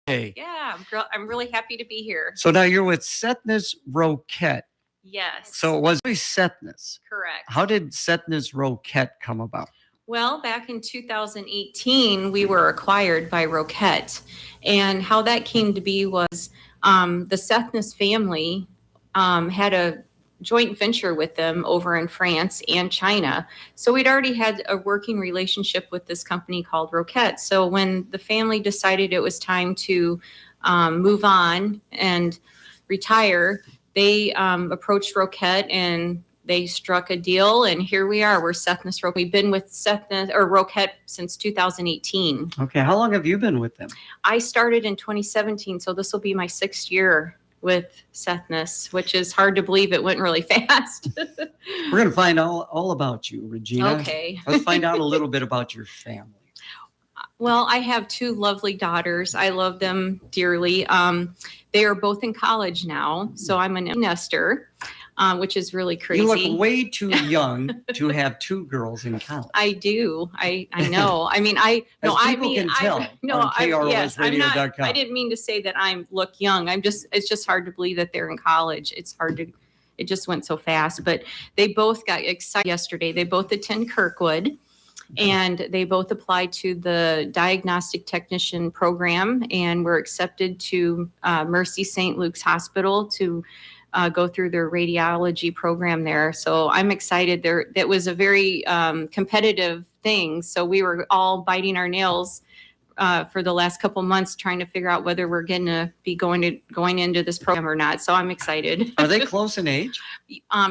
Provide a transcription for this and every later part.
Hey. Yeah, I'm really happy to be here. So now you're with Sethness-Roquette. Yes. So it was always Sethness. Correct. How did Sethness-Roquette come about? Well, back in 2018, we were acquired by Roquette. And how that came to be was the Sethness family had a joint venture with them over in France and China. So we'd already had a working relationship with this company called Roquette. So when the family decided it was time to move on and retire, they approached Roquette and they struck a deal, and here we are. We're Sethness-Roquette. We've been with Roquette since 2018. Okay, how long have you been with them? I started in 2017, so this will be my 6th year with Sethness, which is hard to believe. It went really fast. We're going to find all about you, Regina. Okay. Let's find out a little bit about your family. Well, I have 2 lovely daughters. I love them dearly. They are both in college now, so I'm an empty nester. Which is really crazy. You look way too young to have 2 girls in college. I do. I know. I mean, can tell on KROSradio.com. I didn't mean to say that I look young. It's just hard to believe that they're in college. It just went so fast. But they both got excited yesterday. They both attend Kirkwood. And they both applied to the diagnostic technician program and were accepted to Mercy St. Luke's Hospital to go through their radiology program there. So I'm excited. That was a very competitive thing. So we were all biting our nails for the last couple months trying to figure out whether we're going to be going into this program or not. So I'm excited. Are they close in age?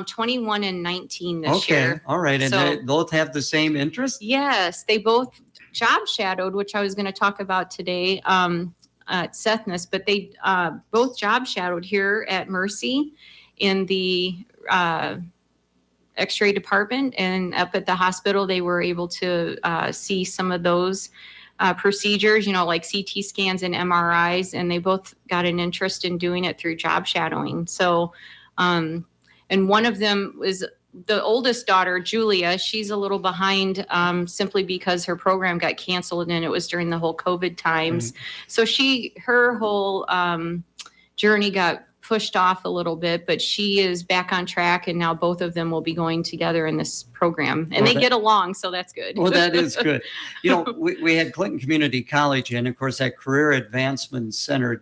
21 and 19 this year. Okay, all right. And so, they both have the same interest? Yes, they both job shadowed, which I was going to talk about today. At Sethness, but they both job shadowed here at Mercy in the X-ray department, and up at the hospital they were able to see some of those procedures, like CT scans and MRIs, and they both got an interest in doing it through job shadowing. So, and one of them was the oldest daughter, Julia. She's a little behind simply because her program got canceled and it was during the whole COVID times. Right. So her whole journey got pushed off a little bit, but she is back on track, and now both of them will be going together in this program, and they get along, so that's good. Well, that is good. We had Clinton Community College, and of course that Career Advancement Center.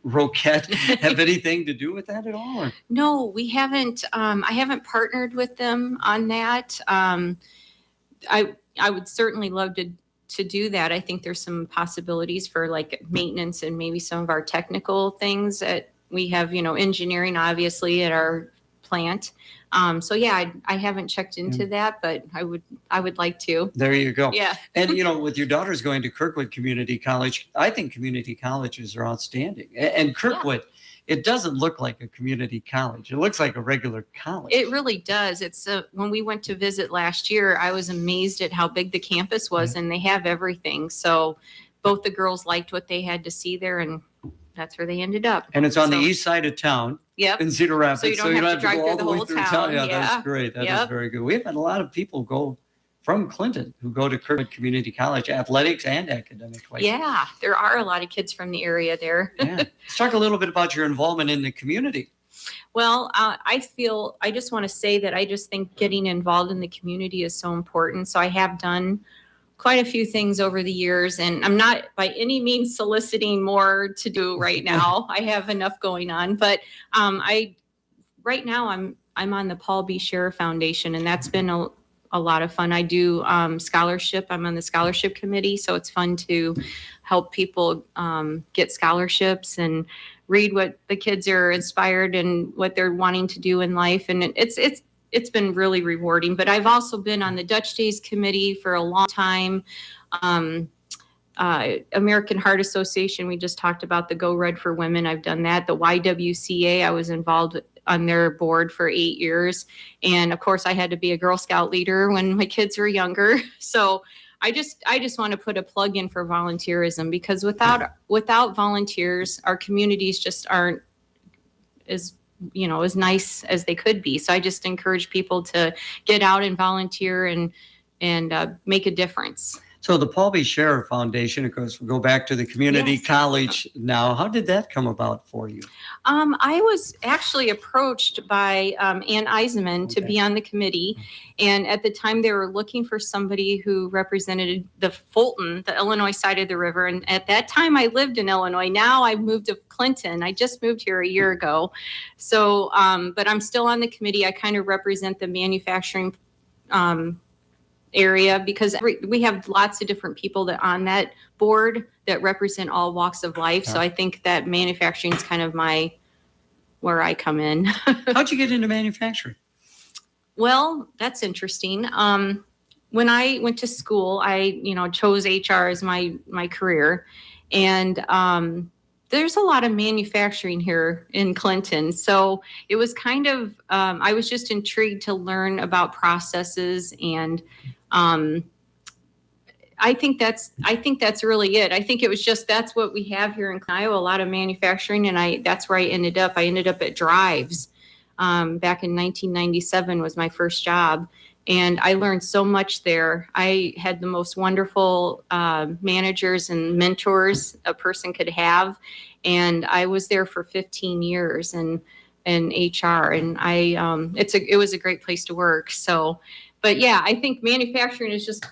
Roquette have anything to do with that at all? Or? No, we haven't. I haven't partnered with them on that. I would certainly love to do that. I think there's some possibilities for like maintenance and maybe some of our technical things that we have, engineering obviously at our plant. So yeah, I haven't checked into that, but I would like to. There you go. Yeah. And with your daughters going to Kirkwood Community College, I think community colleges are outstanding. And Kirkwood, it doesn't look like a community college. It looks like a regular college. It really does. It's when we went to visit last year, I was amazed at how big the campus was, and they have everything. So both the girls liked what they had to see there, and that's where they ended up. And it's on the east side of town. Yep. In Cedar Rapids. So you don't have to drive through the whole town. Yeah, that's great. That is very good. We've had a lot of people go from Clinton who go to Kirkwood Community College, athletics and academically. Yeah, there are a lot of kids from the area there. Yeah. Let's talk a little bit about your involvement in the community. Well, I just want to say that I just think getting involved in the community is so important. So I have done quite a few things over the years, and I'm not by any means soliciting more to do right now. I have enough going on, but right now I'm on the Paul B. Scherer Foundation, and that's been a lot of fun. I do scholarship. I'm on the scholarship committee, so it's fun to help people get scholarships and read what the kids are inspired and what they're wanting to do in life, and it's been really rewarding. But I've also been on the Dutch Days Committee for a long time. American Heart Association, we just talked about the Go Red for Women. I've done that. The YWCA, I was involved on their board for 8 years. And of course, I had to be a Girl Scout leader when my kids were younger. So I just want to put a plug in for volunteerism, because without volunteers, our communities just aren't as nice as they could be. So I just encourage people to get out and volunteer and make a difference. So the Paul B. Scherer Foundation, of course, we'll go back to the community Yes. college now. How did that come about for you? I was actually approached by Ann Eisenman to Okay. be on the committee. And at the time, they were looking for somebody who represented the Fulton, the Illinois side of the river. And at that time, I lived in Illinois. Now I've moved to Clinton. I just moved here a year ago. So, but I'm still on the committee. I kind of represent the manufacturing area because we have lots of different people that on that board that represent all walks of life. So I think that manufacturing is kind of where I come in. How'd you get into manufacturing? Well, that's interesting. When I went to school, I chose HR as my career, and there's a lot of manufacturing here in Clinton. So it was kind of I was just intrigued to learn about processes, and I think that's really it. I think it was just that's what we have here in Iowa, a lot of manufacturing, and that's where I ended up. I ended up at Drives back in 1997 was my first job, and I learned so much there. I had the most wonderful managers and mentors a person could have, and I was there for 15 years in HR, and it was a great place to work. So, but yeah, I think manufacturing is just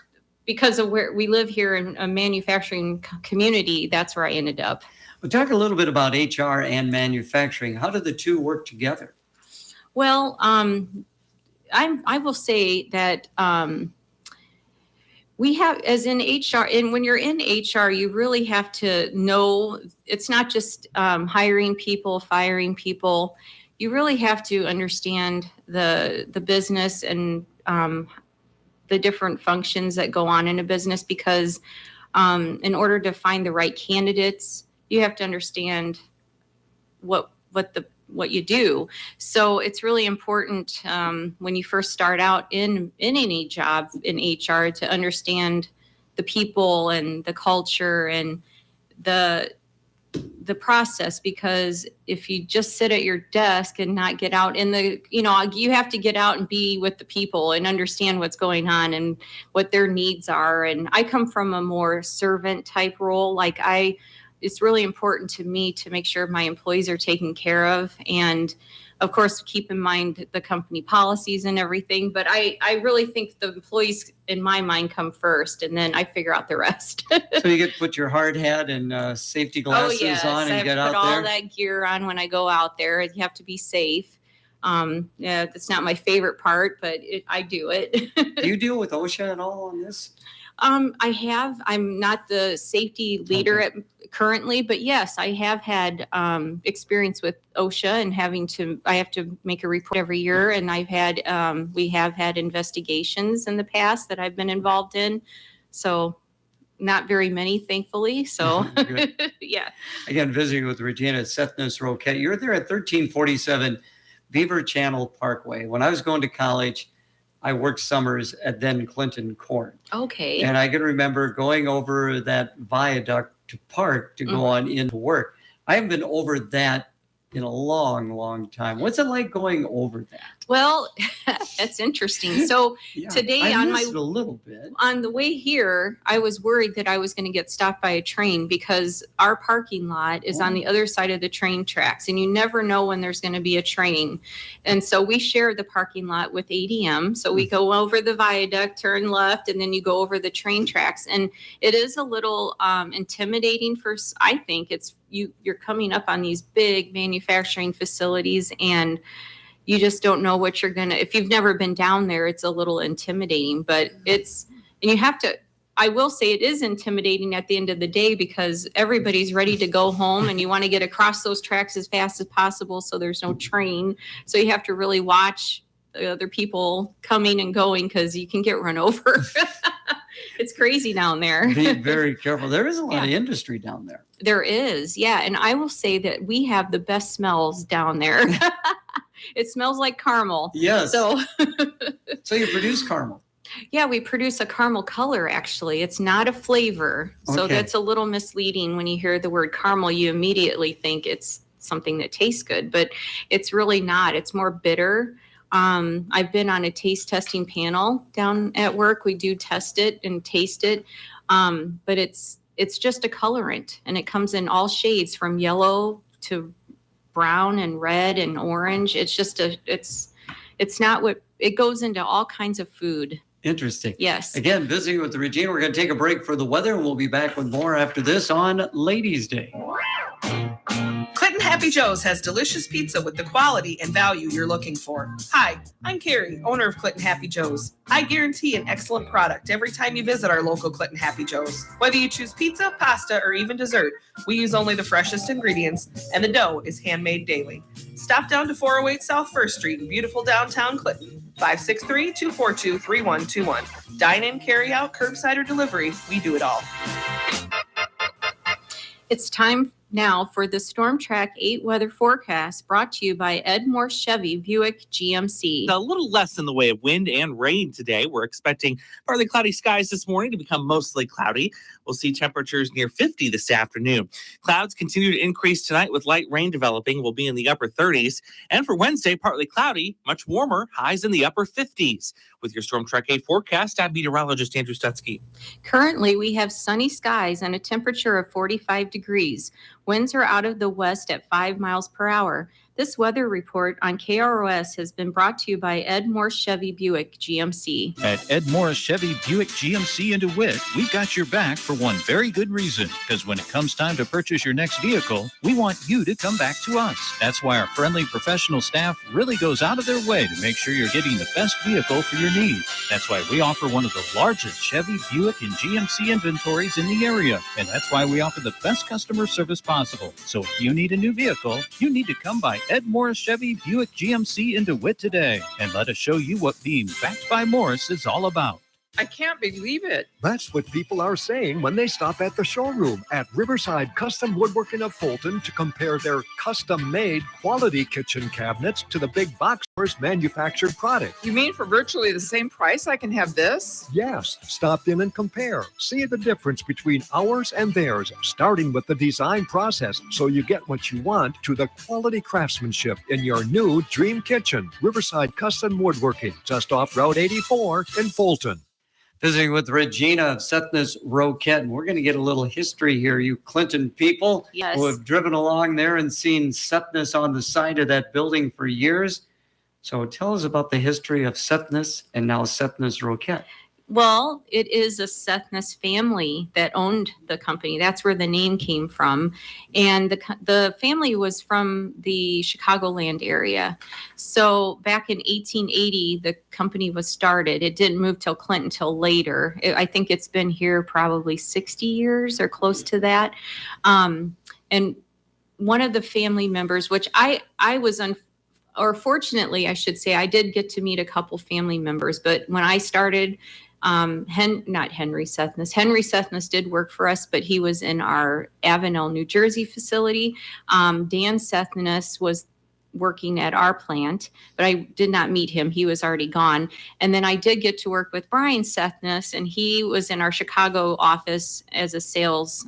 because of where we live here in a manufacturing community. That's where I ended up. Well, talk a little bit about HR and manufacturing. How do the two work together? Well, I will say that we have, as in HR, and when you're in HR, you really have to know it's not just hiring people, firing people. You really have to understand the business and the different functions that go on in a business, because in order to find the right candidates, you have to understand what you do. So it's really important when you first start out in any job in HR to understand the people and the culture and the process, because if you just sit at your desk and not get out you have to get out and be with the people and understand what's going on and what their needs are. And I come from a more servant type role. It's really important to me to make sure my employees are taken care of. And of course, keep in mind the company policies and everything. But I really think the employees, in my mind, come first, and then I figure out the rest. So you get to put your hard hat and safety glasses on and get out there? I have to put all that gear on when I go out there. You have to be safe. Yeah, that's not my favorite part, but I do it. Do you deal with OSHA at all on this? I have. I'm not the safety leader currently, but yes, I have had experience with OSHA and I have to make a report every year. And we have had investigations in the past that I've been involved in. So not very many, thankfully. So yeah. Again, visiting with Regina at Sethness-Roquette. You're there at 1347 Beaver Channel Parkway. When I was going to college, I worked summers at then Clinton Corn. Okay. And I can remember going over that viaduct to park to go on into work. I haven't been over that in a long, long time. What's it like going over that? Well, that's interesting. So today I missed it a little bit. On the way here, I was worried that I was going to get stopped by a train because our parking lot is on the other side of the train tracks, and you never know when there's going to be a train. And so we share the parking lot with ADM. So we go over the viaduct, turn left, and then you go over the train tracks. And it is a little intimidating I think you're coming up on these big manufacturing facilities, and you just don't know what you're if you've never been down there, it's a little intimidating, but I will say it is intimidating at the end of the day because everybody's ready to go home and you want to get across those tracks as fast as possible so there's no train. So you have to really watch the other people coming and going because you can get run over. It's crazy down there. Be very careful. There is a lot of industry down there. There is, yeah. And I will say that we have the best smells down there. It smells like caramel. Yes. So you produce caramel. Yeah, we produce a caramel color, actually. It's not a flavor. So that's a little misleading. When you hear the word caramel, you immediately think it's something that tastes good, but it's really not. It's more bitter. I've been on a taste testing panel down at work. We do test it and taste it. But it's just a colorant, and it comes in all shades from yellow to brown and red and orange. It's just it's not what it goes into all kinds of food. Interesting. Yes. Again, visiting with Regina. We're going to take a break for the weather, and we'll be back with more after this on Ladies' Day. Clinton Happy Joe's has delicious pizza with the quality and value you're looking for. Hi, I'm Carrie, owner of Clinton Happy Joe's. I guarantee an excellent product every time you visit our local Clinton Happy Joe's. Whether you choose pizza, pasta, or even dessert, we use only the freshest ingredients, and the dough is handmade daily. Stop down to 408 South 1st Street in beautiful downtown Clinton. 563-242-3121. Dine in, carry out, curbside, or delivery. We do it all. It's time now for the Storm Track 8 weather forecast, brought to you by Ed Morse Chevy Buick GMC. A little less in the way of wind and rain today. We're expecting partly cloudy skies this morning to become mostly cloudy. We'll see temperatures near 50 this afternoon. Clouds continue to increase tonight with light rain developing. We'll be in the upper 30s. And for Wednesday, partly cloudy, much warmer, highs in the upper 50s. With your Storm Track 8 forecast, I'm meteorologist Andrew Stutzky. Currently, we have sunny skies and a temperature of 45 degrees. Winds are out of the west at 5 miles per hour. This weather report on KROS has been brought to you by Ed Morse Chevy Buick GMC. At Ed Morris Chevy Buick GMC in DeWitt, we've got your back for one very good reason. Because when it comes time to purchase your next vehicle, we want you to come back to us. That's why our friendly professional staff really goes out of their way to make sure you're getting the best vehicle for your needs. That's why we offer one of the largest Chevy, Buick, and GMC inventories in the area. And that's why we offer the best customer service possible. So if you need a new vehicle, you need to come by Ed Morris Chevy Buick GMC in DeWitt today and let us show you what being backed by Morris is all about. I can't believe it. That's what people are saying when they stop at the showroom at Riverside Custom Woodworking of Fulton to compare their custom-made quality kitchen cabinets to the big box stores' manufactured product. You mean for virtually the same price I can have this? Yes, stop in and compare. See the difference between ours and theirs, starting with the design process so you get what you want to the quality craftsmanship in your new dream kitchen. Riverside Custom Woodworking, just off Route 84 in Fulton. Visiting with Regina of Sethness-Roquette, and we're going to get a little history here, you Clinton people Yes. who have driven along there and seen Sethness on the side of that building for years. So tell us about the history of Sethness and now Sethness-Roquette. Well, it is a Sethness family that owned the company. That's where the name came from. And the family was from the Chicagoland area. So back in 1880, the company was started. It didn't move till Clinton till later. I think it's been here probably 60 years or close to that. And one of the family members, which I was or fortunately, I should say, I did get to meet a couple family members. But when I started, not Henry Sethness. Henry Sethness did work for us, but he was in our Avenel, New Jersey facility. Dan Sethness was working at our plant, but I did not meet him. He was already gone. And then I did get to work with Brian Sethness, and he was in our Chicago office as a sales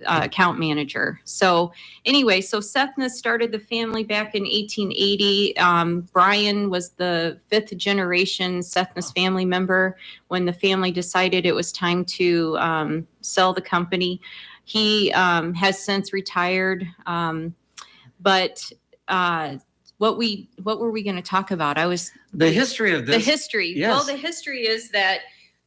account manager. So anyway, so Sethness started the family back in 1880. Brian was the 5th generation Sethness family member when the family decided it was time to sell the company. He has since retired. But what were we going to talk about? The history of this. The history. Yes. Well, the history is that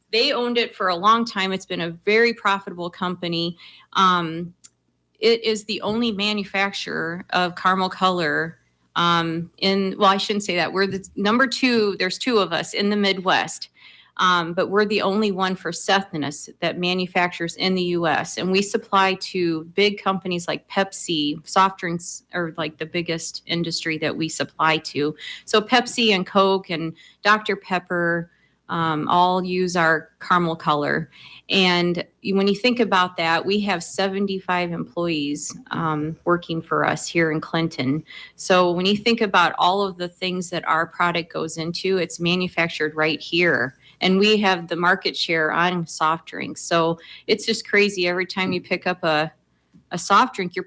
they owned it for a long time. It's been a very profitable company. It is the only manufacturer of caramel color well, I shouldn't say that. We're the number 2. There's 2 of us in the Midwest. But we're the only one for Sethness that manufactures in the U.S. And we supply to big companies like Pepsi. Soft drinks are like the biggest industry that we supply to. So Pepsi and Coke and Dr. Pepper all use our caramel color. And when you think about that, we have 75 employees working for us here in Clinton. So when you think about all of the things that our product goes into, it's manufactured right here. And we have the market share on soft drinks. So it's just crazy. Every time you pick up a soft drink, you're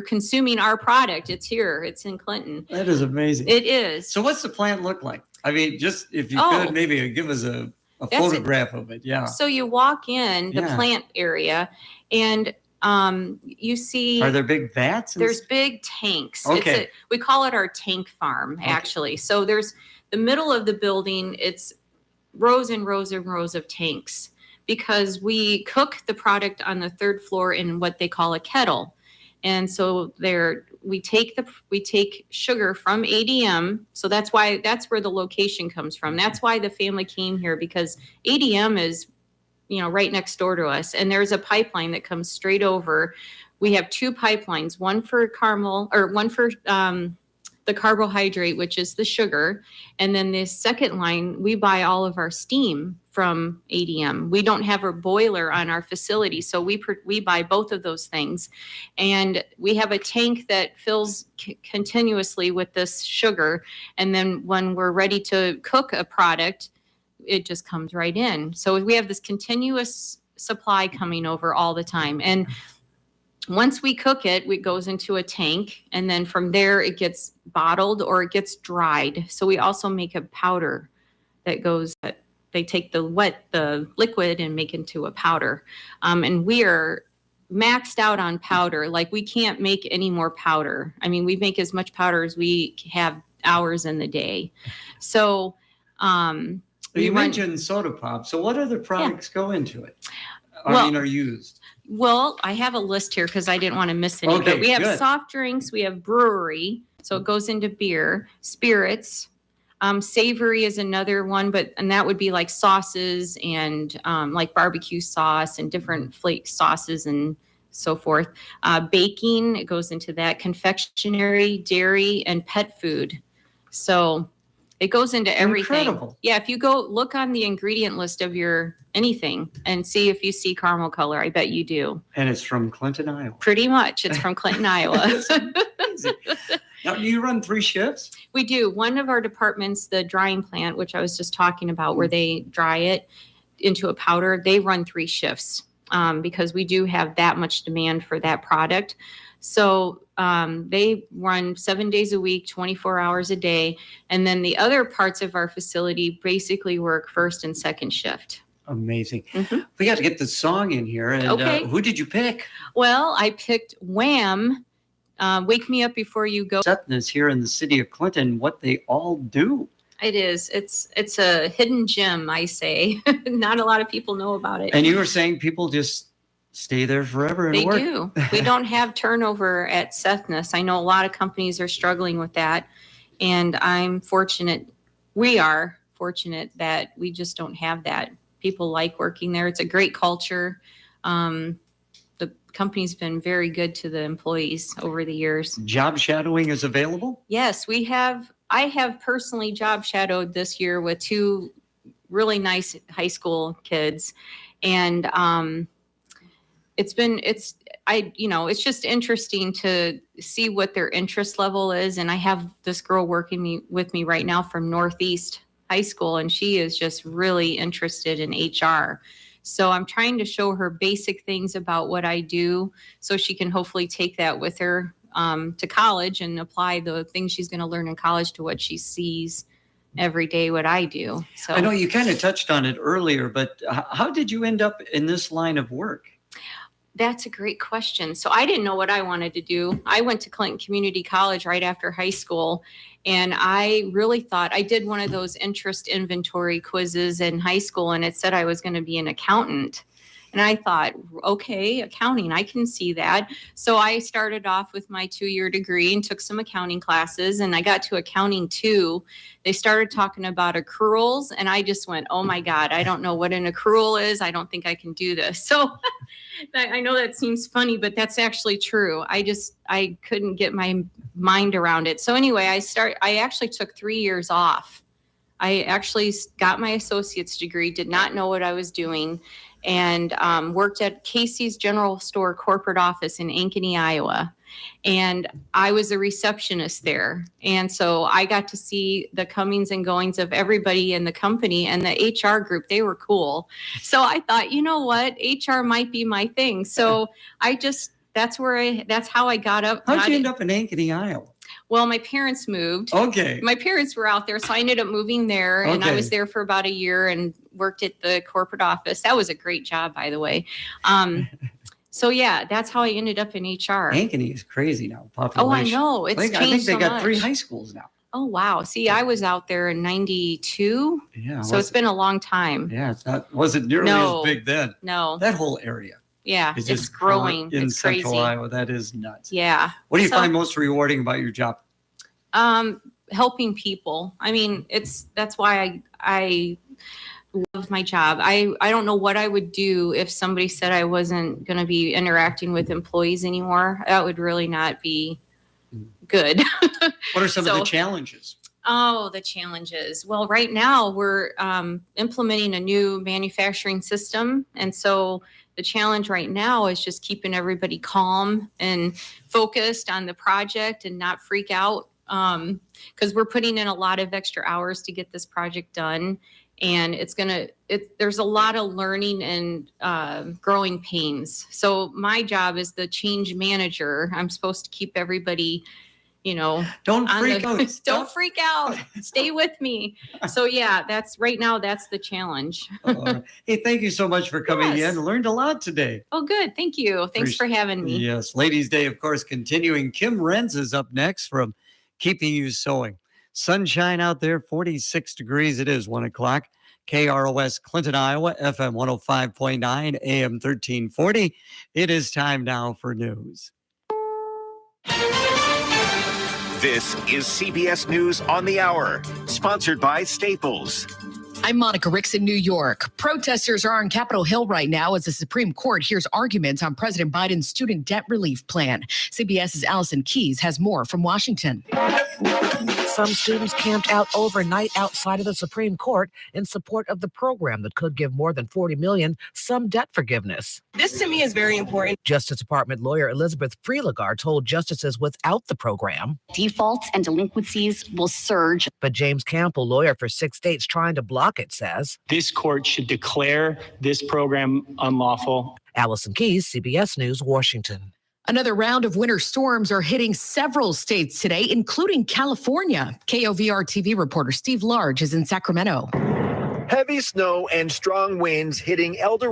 consuming our product. It's here. It's in Clinton. That is amazing. It is. So what's the plant look like? I mean, just if you could maybe give us a A That's it. photograph of it, yeah. So you walk in the Yeah. plant area and you see Are there big vats? there's big tanks. Okay. We call it our tank farm, Okay. actually. So there's the middle of the building, it's rows and rows and rows of tanks because we cook the product on the third floor in what they call a kettle. And so we take sugar from ADM. So that's where the location comes from. That's why the family came here, because ADM is, right next door to us. And there's a pipeline that comes straight over. We have two pipelines, one for caramel, or one for the carbohydrate, which is the sugar. And then the second line, we buy all of our steam from ADM. We don't have a boiler on our facility, so we buy both of those things. And we have a tank that fills continuously with this sugar. And then when we're ready to cook a product, it just comes right in. So we have this continuous supply coming over all the time. And once we cook it, it goes into a tank, and then from there it gets bottled or it gets dried. So we also make a powder that they take the liquid and make into a powder. And we are maxed out on powder. Like, we can't make any more powder. I mean, we make as much powder as we have hours in the day. So, you mentioned soda pop. So what other products go into it? Are used? Well, I have a list here because I didn't want to miss any. Okay, but we have good. soft drinks, we have brewery, so it goes into beer, spirits. Savory is another one, and that would be like sauces and like barbecue sauce and different flake sauces and so forth. Baking, it goes into that. Confectionery, dairy, and pet food. So it goes into everything. Incredible. Yeah, if you go look on the ingredient list of your anything and see if you see caramel color, I bet you do. And it's from Clinton, Iowa. Pretty much. It's from Clinton, Iowa. Now, do you run 3 shifts? We do. One of our departments, the drying plant, which I was just talking about, where they dry it into a powder, they run 3 shifts because we do have that much demand for that product. So they run 7 days a week, 24 hours a day. And then the other parts of our facility basically work first and second shift. Amazing. Mm-hmm. We got to get the song in here. And Okay. Who did you pick? Well, I picked Wham! Wake Me Up Before You Go. Sethness here in the city of Clinton, what they all do. It is. It's a hidden gem, I say. Not a lot of people know about it. And you were saying people just stay there forever and They work. do. We don't have turnover at Sethness. I know a lot of companies are struggling with that. And we are fortunate that we just don't have that. People like working there. It's a great culture. The company's been very good to the employees over the years. Job shadowing is available? Yes, I have personally job shadowed this year with 2 really nice high school kids. And it's just interesting to see what their interest level is. And I have this girl working with me right now from Northeast High School, and she is just really interested in HR. So I'm trying to show her basic things about what I do so she can hopefully take that with her to college and apply the things she's going to learn in college to what she sees every day, what I do. So I know you kind of touched on it earlier, but how did you end up in this line of work? That's a great question. So I didn't know what I wanted to do. I went to Clinton Community College right after high school, and I really thought I did one of those interest inventory quizzes in high school, and it said I was going to be an accountant. And I thought, okay, accounting, I can see that. So I started off with my 2-year degree and took some accounting classes, and I got to accounting 2. They started talking about accruals, and I just went, oh my God, I don't know what an accrual is. I don't think I can do this. So I know that seems funny, but that's actually true. I couldn't get my mind around it. So anyway, I actually took 3 years off. I actually got my associate's degree, did not know what I was doing, and worked at Casey's General Store corporate office in Ankeny, Iowa. And I was a receptionist there. And so I got to see the comings and goings of everybody in the company, and the HR group, they were cool. So I thought, you know what, HR might be my thing. So that's how I got up. How'd you end up in Ankeny, Iowa? Well, my parents moved. Okay. My parents were out there, so I ended up moving there, and I Okay. was there for about a year and worked at the corporate office. That was a great job, by the way. So yeah, that's how I ended up in HR. Ankeny is crazy now. Oh, I Population. know. It's I changed think they so got 3 much. high schools now. Oh, wow. See, I was out there in 92, Yeah. so it's been a long time. Yeah, it's not wasn't nearly No. as big then. No, That whole area yeah, is it's just growing. in It's central crazy. Iowa. That is nuts. Yeah. What do you So- find most rewarding about your job? Helping people. I mean, that's why I love my job. I don't know what I would do if somebody said I wasn't going to be interacting with employees anymore. That would really not be good. What are some of the So- challenges? Oh, the challenges. Well, right now we're implementing a new manufacturing system. And so the challenge right now is just keeping everybody calm and focused on the project and not freak out. Because we're putting in a lot of extra hours to get this project done. And there's a lot of learning and growing pains. So my job is the change manager. I'm supposed to keep everybody, Don't on freak the- out. Don't Stop. freak out. Stay with me. So yeah, that's the challenge. All right. Hey, thank you so much for coming Yes. in. Learned a lot today. Oh, good. Thank you. Thanks for having me. Yes. Ladies' Day, of course, continuing. Kim Renz is up next from Keeping You Sewing. Sunshine out there, 46 degrees. It is 1 o'clock. KROS Clinton, Iowa, FM 105.9, AM 1340. It is time now for news. This is CBS News on the Hour, sponsored by Staples. I'm Monica Ricks in New York. Protesters are on Capitol Hill right now as the Supreme Court hears arguments on President Biden's student debt relief plan. CBS's Allison Keyes has more from Washington. Some students camped out overnight outside of the Supreme Court in support of the program that could give more than $40 million some debt forgiveness. This to me is very important. Justice Department lawyer Elizabeth Freelagar told justices without the program. Defaults and delinquencies will surge. But James Campbell, lawyer for 6 states trying to block it, says. This court should declare this program unlawful. Allison Keyes, CBS News, Washington. Another round of winter storms are hitting several states today, including California. KOVR TV reporter Steve Large is in Sacramento. Heavy snow and strong winds hitting El Dorado